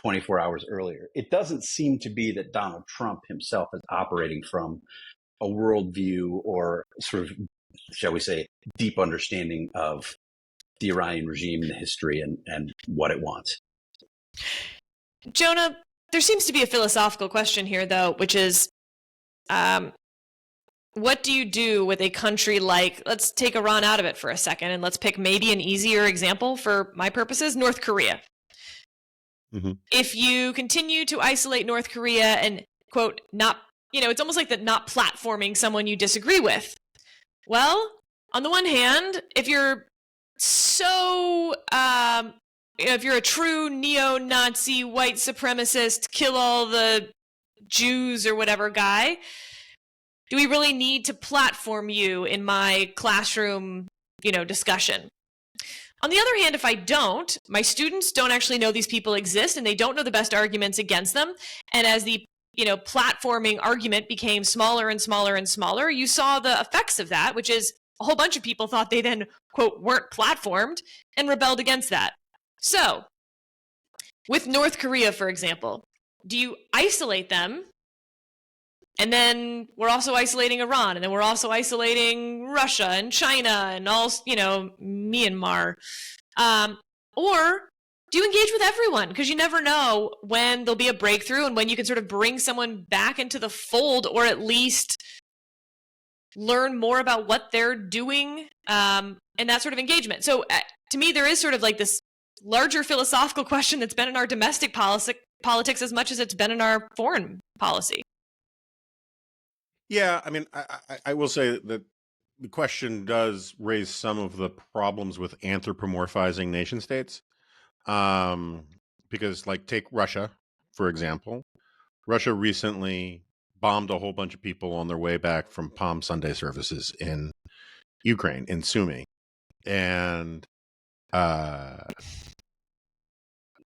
24 hours earlier. It doesn't seem to be that Donald Trump himself is operating from a worldview or sort of, shall we say, deep understanding of the Iranian regime, the history, and what it wants. Jonah, there seems to be a philosophical question here, though, which is, what do you do with a country like, let's take Iran out of it for a second, and let's pick maybe an easier example for my purposes, North Korea. Mm-hmm. If you continue to isolate North Korea and, quote, not, it's almost like that not platforming someone you disagree with. Well, on the one hand, if you're if you're a true neo-Nazi, white supremacist, kill all the Jews or whatever guy, do we really need to platform you in my classroom, discussion? On the other hand, if I don't, my students don't actually know these people exist and they don't know the best arguments against them. And as the platforming argument became smaller and smaller and smaller, you saw the effects of that, which is a whole bunch of people thought they then, quote, weren't platformed and rebelled against that. So, with North Korea, for example, do you isolate them? And then we're also isolating Iran, and then we're also isolating Russia and China and all, Myanmar. Or do you engage with everyone? Because you never know when there'll be a breakthrough and when you can sort of bring someone back into the fold, or at least learn more about what they're doing, and that sort of engagement. So to me, there is sort of like this larger philosophical question that's been in our domestic politics as much as it's been in our foreign policy. Yeah, I mean, I will say that the question does raise some of the problems with anthropomorphizing nation states. Because, like, take Russia, for example. Russia recently bombed a whole bunch of people on their way back from Palm Sunday services in Ukraine, in Sumy. And,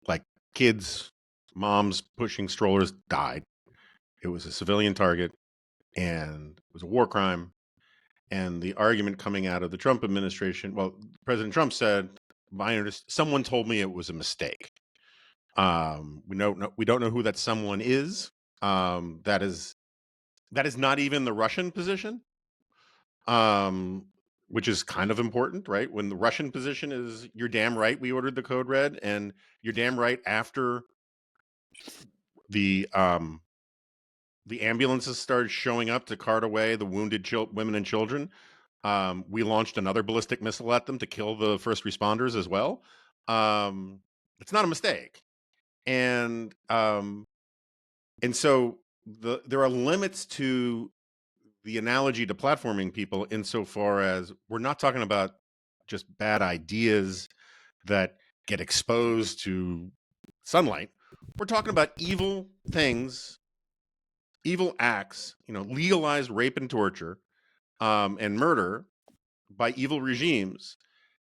like, kids, moms pushing strollers died. It was a civilian target, and it was a war crime. And the argument coming out of the Trump administration, well, President Trump said, someone told me it was a mistake. We don't know who that someone is. That is not even the Russian position, which is kind of important, right? When the Russian position is, you're damn right we ordered the code red, and you're damn right after the ambulances started showing up to cart away the wounded women and children. We launched another ballistic missile at them to kill the first responders as well. It's not a mistake, and so there are limits to the analogy to platforming people insofar as we're not talking about just bad ideas that get exposed to sunlight. We're talking about evil things, evil acts, legalized rape and torture, and murder by evil regimes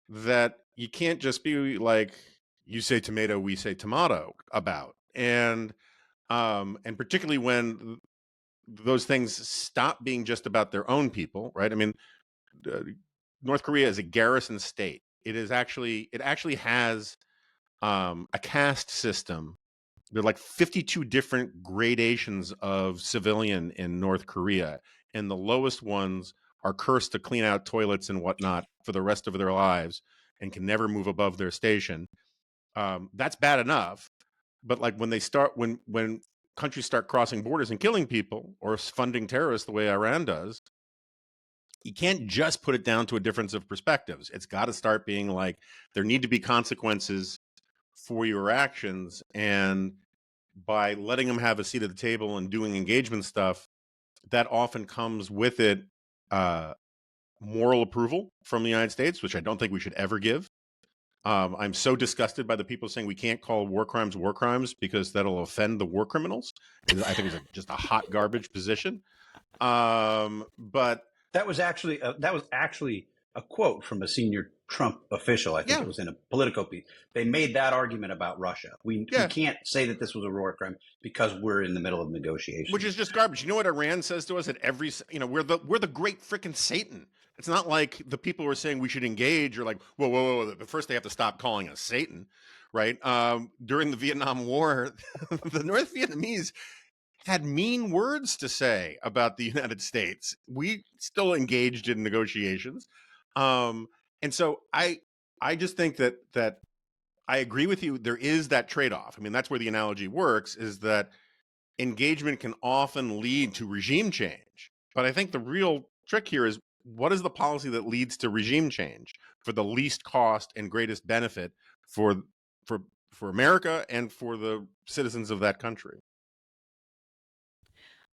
that you can't just be like, you say tomato, we say tomato about. And particularly when those things stop being just about their own people, right? I mean, North Korea is a garrison state. It actually has a caste system. There are like 52 different gradations of civilian in North Korea, and the lowest ones are cursed to clean out toilets and whatnot for the rest of their lives and can never move above their station. That's bad enough, but like when countries start crossing borders and killing people or funding terrorists the way Iran does, you can't just put it down to a difference of perspectives. It's got to start being like, there need to be consequences for your actions, and by letting them have a seat at the table and doing engagement stuff, that often comes with it moral approval from the United States, which I don't think we should ever give. I'm so disgusted by the people saying we can't call war crimes because that'll offend the war criminals. I think it's just a hot garbage position. But that was actually a quote from a senior Trump official. I think it was in a Politico piece. They made that argument about Russia. We can't say that this was a war crime because we're in the middle of negotiations, which is just garbage. You know what Iran says to us at every? We're the great freaking Satan. It's not like the people who are saying we should engage are like, whoa. But first they have to stop calling us Satan, right? During the Vietnam War, the North Vietnamese had mean words to say about the United States. We still engaged in negotiations. And so I just think that I agree with you. There is that trade-off. I mean, that's where the analogy works, is that engagement can often lead to regime change. But I think the real trick here is, what is the policy that leads to regime change for the least cost and greatest benefit for America and for the citizens of that country?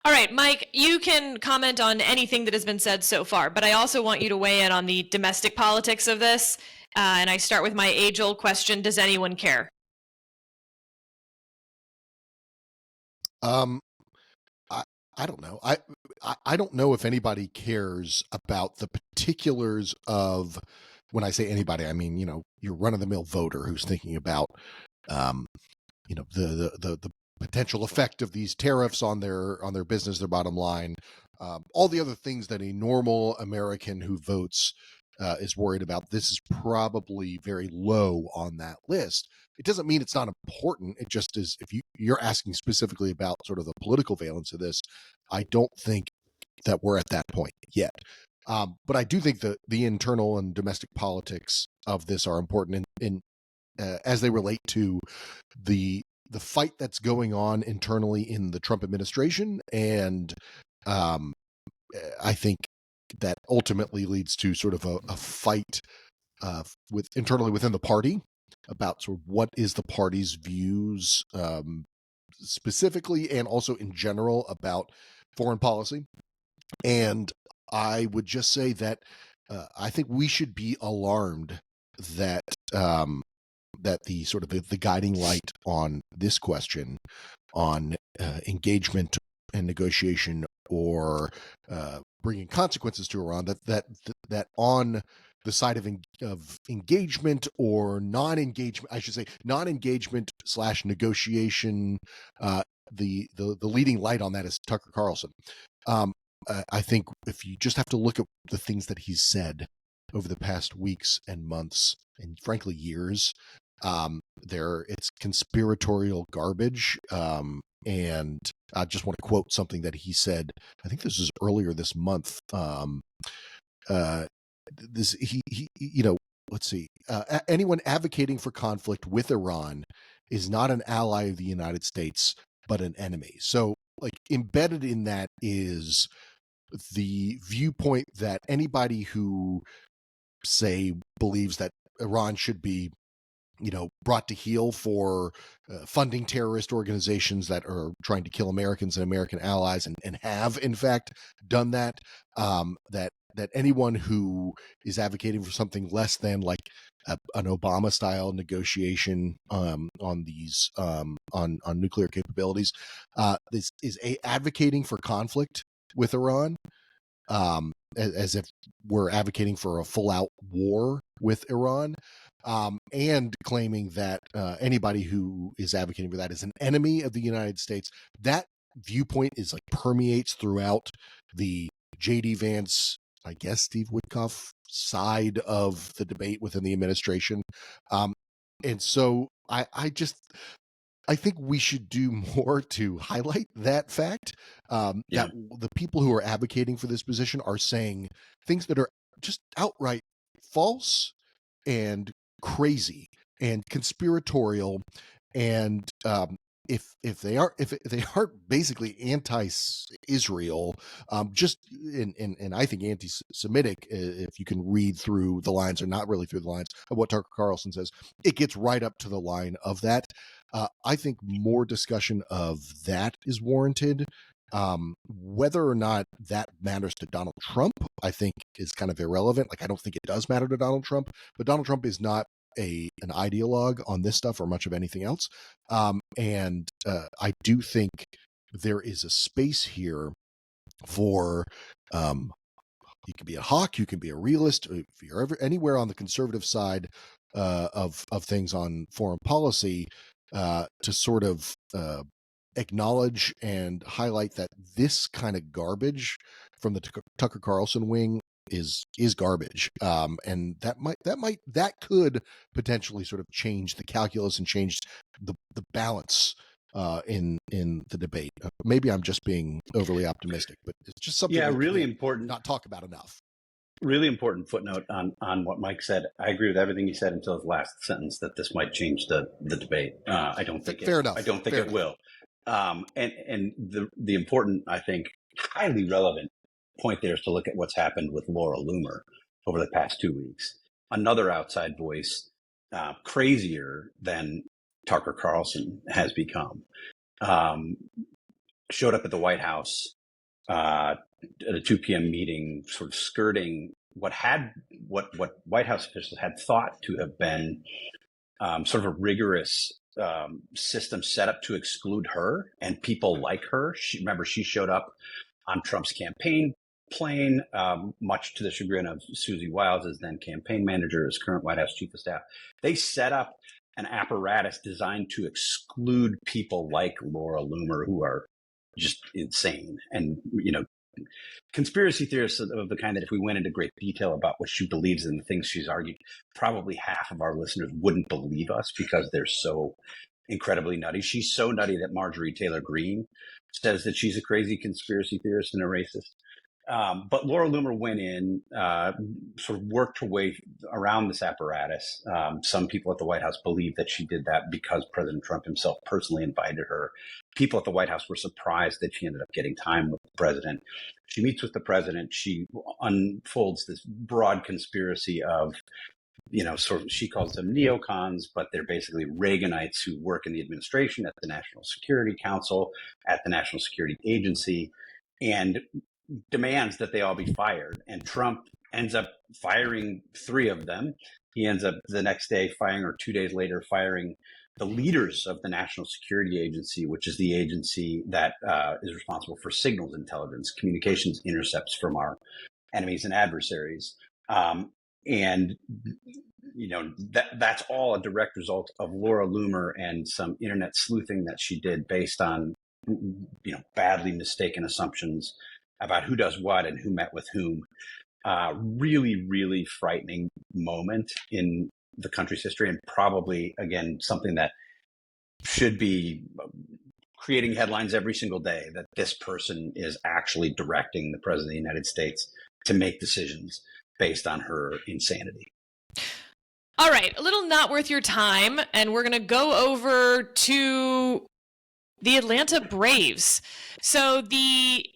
All right, Mike, you can comment on anything that has been said so far, but I also want you to weigh in on the domestic politics of this. And I start with my age-old question: does anyone care? I don't know. I don't know if anybody cares about the particulars of, when I say anybody, I mean, your run-of-the-mill voter who's thinking about, the potential effect of these tariffs on their business, their bottom line, all the other things that a normal American who votes is worried about. This is probably very low on that list. It doesn't mean it's not important. It just is. If you're asking specifically about sort of the political valence of this, I don't think that we're at that point yet. But I do think that the internal and domestic politics of this are important in as they relate to the fight that's going on internally in the Trump administration. And I think that ultimately leads to sort of a fight internally within the party about sort of what is the party's views specifically and also in general about foreign policy. And I would just say that I think we should be alarmed that that the sort of the guiding light on this question, on engagement and negotiation, or bringing consequences to Iran, that on the side of engagement or non-engagement, I should say non-engagement / negotiation, the leading light on that is Tucker Carlson. I think if you just have to look at the things that he's said over the past weeks and months and frankly years, it's conspiratorial garbage. And I just want to quote something that he said. I think this was earlier this month. Let's see. Anyone advocating for conflict with Iran is not an ally of the United States, but an enemy. So like embedded in that is the viewpoint that anybody who say believes that Iran should be brought to heel for funding terrorist organizations that are trying to kill Americans and American allies, and have in fact done that. That anyone who is advocating for something less than like an Obama-style negotiation on these on nuclear capabilities is advocating for conflict with Iran. As if we're advocating for a full-out war with Iran, and claiming that anybody who is advocating for that is an enemy of the United States. That viewpoint is like permeates throughout the J.D. Vance, I guess Steve Witkoff side of the debate within the administration, and so I think we should do more to highlight that fact, that the people who are advocating for this position are saying things that are just outright false and crazy and conspiratorial, and if they aren't basically anti-Israel, just and I think anti-Semitic, if you can read through the lines, or not really through the lines of what Tucker Carlson says, it gets right up to the line of that. I think more discussion of that is warranted. Whether or not that matters to Donald Trump, I think is kind of irrelevant. Like, I don't think it does matter to Donald Trump, but Donald Trump is not an ideologue on this stuff or much of anything else. And I do think there is a space here for, you can be a hawk, you can be a realist. If you're ever anywhere on the conservative side of things on foreign policy, to sort of acknowledge and highlight that this kind of garbage from the Tucker Carlson wing is garbage, and that could potentially sort of change the calculus and change the balance in the debate. Maybe I'm just being overly optimistic, but it's just something really important, not talk about enough. Really important footnote on what Mike said. I agree with everything he said until his last sentence, that this might change the debate. I don't think fair enough. I don't think fair it enough. will. And the important, I think, highly relevant point there is to look at what's happened with Laura Loomer over the past 2 weeks. Another outside voice, crazier than Tucker Carlson has become, showed up at the White House at a 2 p.m. meeting, sort of skirting what White House officials had thought to have been sort of a rigorous system set up to exclude her and people like her. She showed up on Trump's campaign plane, much to the chagrin of Susie Wiles, as then campaign manager, as current White House chief of staff. They set up an apparatus designed to exclude people like Laura Loomer, who are just insane. And, conspiracy theorists of the kind that if we went into great detail about what she believes in, the things she's argued, probably half of our listeners wouldn't believe us because they're so incredibly nutty. She's so nutty that Marjorie Taylor Greene says that she's a crazy conspiracy theorist and a racist. But Laura Loomer went in, sort of worked her way around this apparatus. Some people at the White House believe that she did that because President Trump himself personally invited her. People at the White House were surprised that she ended up getting time with the president. She meets with the president. She unfolds this broad conspiracy of, sort of, she calls them neocons, but they're basically Reaganites who work in the administration, at the National Security Council, at the National Security Agency, and demands that they all be fired. And Trump ends up firing 3 of them. He ends up the next day firing, or 2 days later, firing the leaders of the National Security Agency, which is the agency that is responsible for signals intelligence, communications intercepts from our enemies and adversaries. And that's all a direct result of Laura Loomer and some internet sleuthing that she did based on, badly mistaken assumptions about who does what and who met with whom. Really, really frightening moment in the country's history, and probably, again, something that should be creating headlines every single day, that this person is actually directing the president of the United States to make decisions based on her insanity. All right, a little not worth your time, and we're going to go over to The Atlanta Braves. So the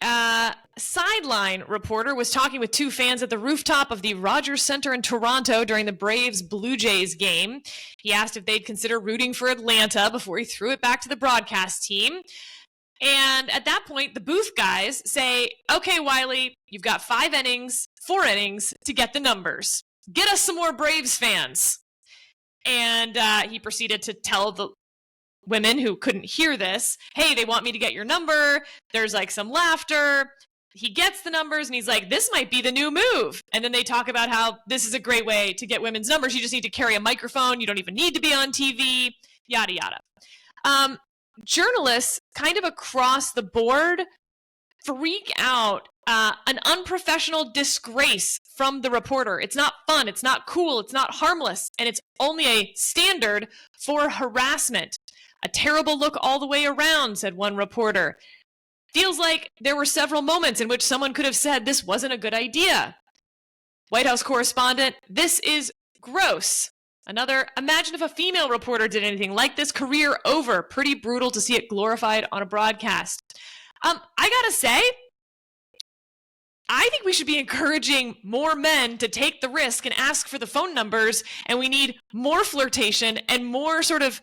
sideline reporter was talking with two fans at the rooftop of the Rogers Center in Toronto during the Braves Blue Jays game. He asked if they'd consider rooting for Atlanta before he threw it back to the broadcast team. And at that point, the booth guys say, okay, Wiley, you've got 4 innings to get the numbers. Get us some more Braves fans. And he proceeded to tell the women who couldn't hear this, hey, they want me to get your number. There's like some laughter. He gets the numbers and he's like, this might be the new move. And then they talk about how this is a great way to get women's numbers. You just need to carry a microphone. You don't even need to be on TV, yada, yada. Journalists kind of across the board freak out. An unprofessional disgrace from the reporter. It's not fun. It's not cool. It's not harmless. And it's only a standard for harassment. A terrible look all the way around, said one reporter. Feels like there were several moments in which someone could have said this wasn't a good idea. White House correspondent, this is gross. Another, imagine if a female reporter did anything like this, career over. Pretty brutal to see it glorified on a broadcast. I gotta say, I think we should be encouraging more men to take the risk and ask for the phone numbers, and we need more flirtation and more sort of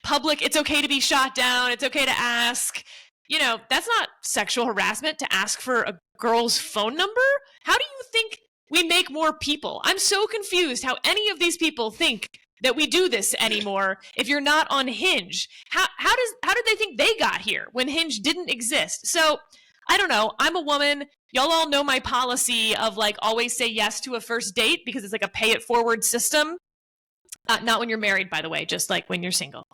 public, it's okay to be shot down, it's okay to ask. You know, that's not sexual harassment to ask for a girl's phone number. How do you think we make more people? I'm so confused how any of these people think that we do this anymore if you're not on Hinge. How did they think they got here when Hinge didn't exist? So, I don't know. I'm a woman. Y'all all know my policy of like always say yes to a first date because it's like a pay it forward system. Not when you're married, by the way, just like when you're single.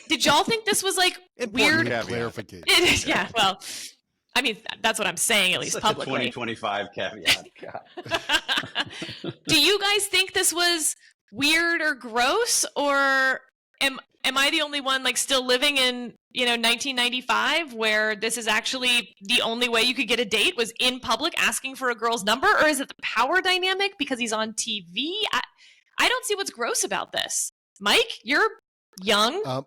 Did y'all think this was like weird? Clarification. Yeah, well, I mean, that's what I'm saying, at least Such publicly. a 2025 caveat. God. Do you guys think this was weird or gross, or am I the only one like still living in 1995 where this is actually the only way you could get a date was in public asking for a girl's number, or is it the power dynamic because he's on TV? I don't see what's gross about this. Mike, you're young.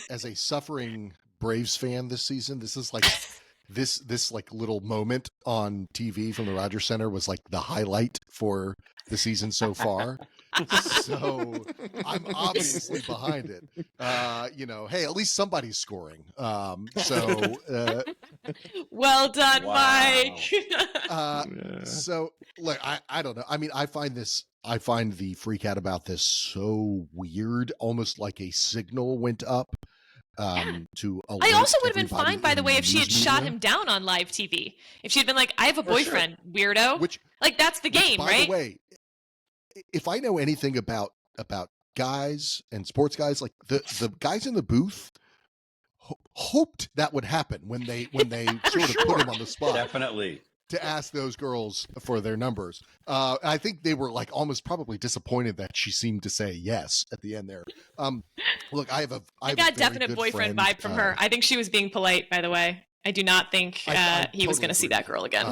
As a suffering Braves fan this season, this is like this like little moment on TV from the Rogers Center was like the highlight for the season so far. So I'm obviously behind it. Hey, at least somebody's scoring. So well done, Wow. Mike. So look, I don't know. I mean, I find the freak out about this so weird, almost like a signal went up to alert I also would have been everybody fine, by the in way, if she had news shot media. him down on live TV. If she had been like, I have a boyfriend, weirdo. Which, like, that's the game, by right? the way, if I know anything about guys and sports guys, like the guys in the booth hoped that would happen when they sort of put him on the spot. Definitely. To ask those girls for their numbers. I think they were like almost probably disappointed that she seemed to say yes at the end there. Look, I got definite boyfriend vibe from her. I think she was being polite, by the way. I do not think he was going to see that girl again.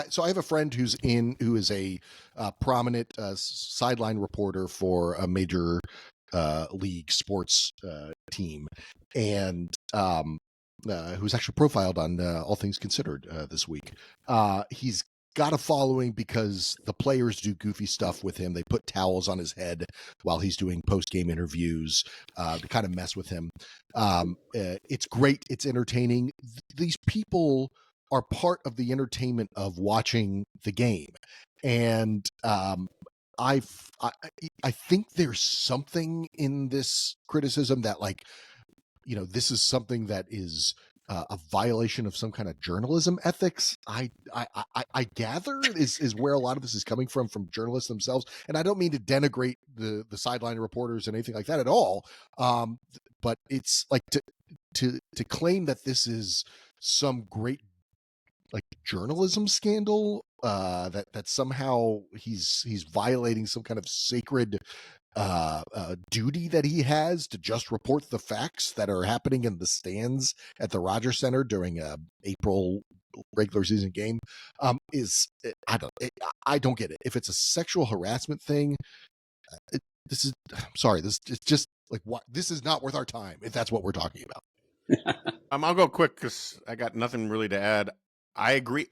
So I have a friend who is a prominent sideline reporter for a major league sports team, and who's actually profiled on All Things Considered this week. He's got a following because the players do goofy stuff with him. They put towels on his head while he's doing post-game interviews to kind of mess with him. It's great. It's entertaining. These people are part of the entertainment of watching the game. And I think there's something in this criticism that, like, this is something that is a violation of some kind of journalism ethics. I gather is where a lot of this is coming from journalists themselves. And I don't mean to denigrate the sideline reporters and anything like that at all. But it's like to claim that this is some great like journalism scandal, that somehow he's violating some kind of sacred duty that he has to just report the facts that are happening in the stands at the Rogers Center during a April regular season game. I don't get it. If it's a sexual harassment thing, this is, I'm sorry, this it's just like, what, this is not worth our time if that's what we're talking about. I'll go quick because I got nothing really to add. I agree.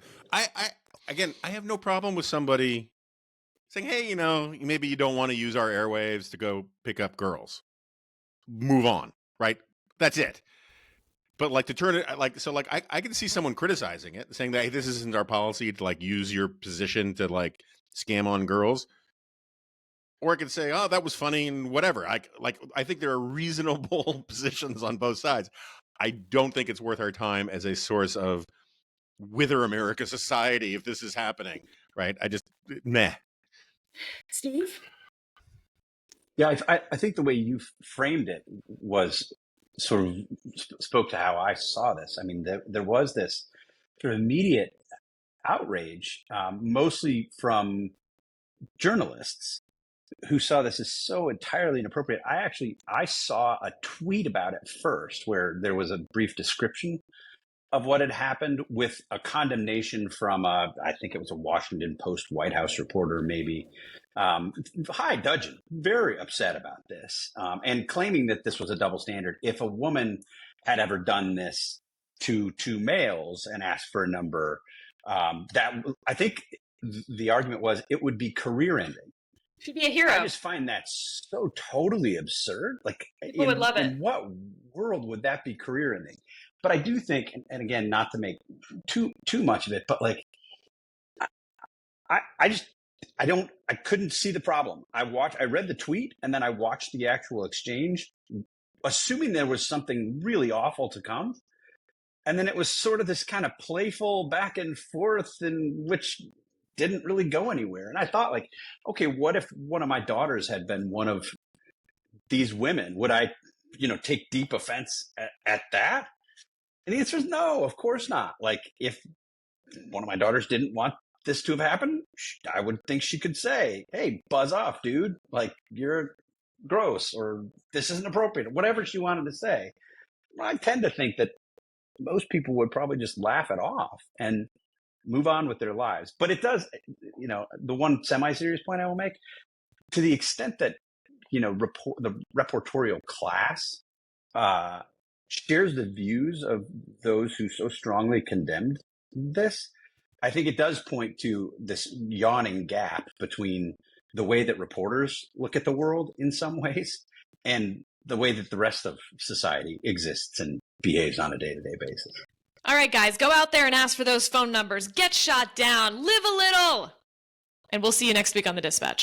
Again, I have no problem with somebody saying, "Hey, maybe you don't want to use our airwaves to go pick up girls. Move on." Right? That's it. But like to turn it I can see someone criticizing it, saying that, hey, this isn't our policy to like use your position to like scam on girls. Or I could say, oh, that was funny and whatever. I think there are reasonable positions on both sides. I don't think it's worth our time as a source of wither America society if this is happening, right? Meh. Steve? Yeah, I think the way you framed it was sort of spoke to how I saw this. I mean, there was this sort of immediate outrage, mostly from journalists who saw this as so entirely inappropriate. I saw a tweet about it first where there was a brief description of what had happened with a condemnation from I think it was a Washington Post White House reporter, maybe. High dudgeon, very upset about this, and claiming that this was a double standard. If a woman had ever done this to two males and asked for a number, that I think the argument was it would be career ending. She'd be a hero. I just find that so totally absurd. Like, people would love it. In what world would that be career ending? But I do think, and again, not to make too much of it, but like, I couldn't see the problem. I read the tweet and then I watched the actual exchange, assuming there was something really awful to come. And then it was sort of this kind of playful back and forth in which didn't really go anywhere. And I thought, like, okay, what if one of my daughters had been one of these women? Would I, take deep offense at that? And the answer is no, of course not. Like, if one of my daughters didn't want this to have happened, I would think she could say, hey, buzz off, dude. Like, you're gross, or this isn't appropriate, whatever she wanted to say. I tend to think that most people would probably just laugh it off and move on with their lives. But it does, the one semi-serious point I will make, to the extent that, the reportorial class shares the views of those who so strongly condemned this, I think it does point to this yawning gap between the way that reporters look at the world in some ways and the way that the rest of society exists and behaves on a day-to-day basis. All right, guys, go out there and ask for those phone numbers. Get shot down. Live a little. And we'll see you next week on The Dispatch.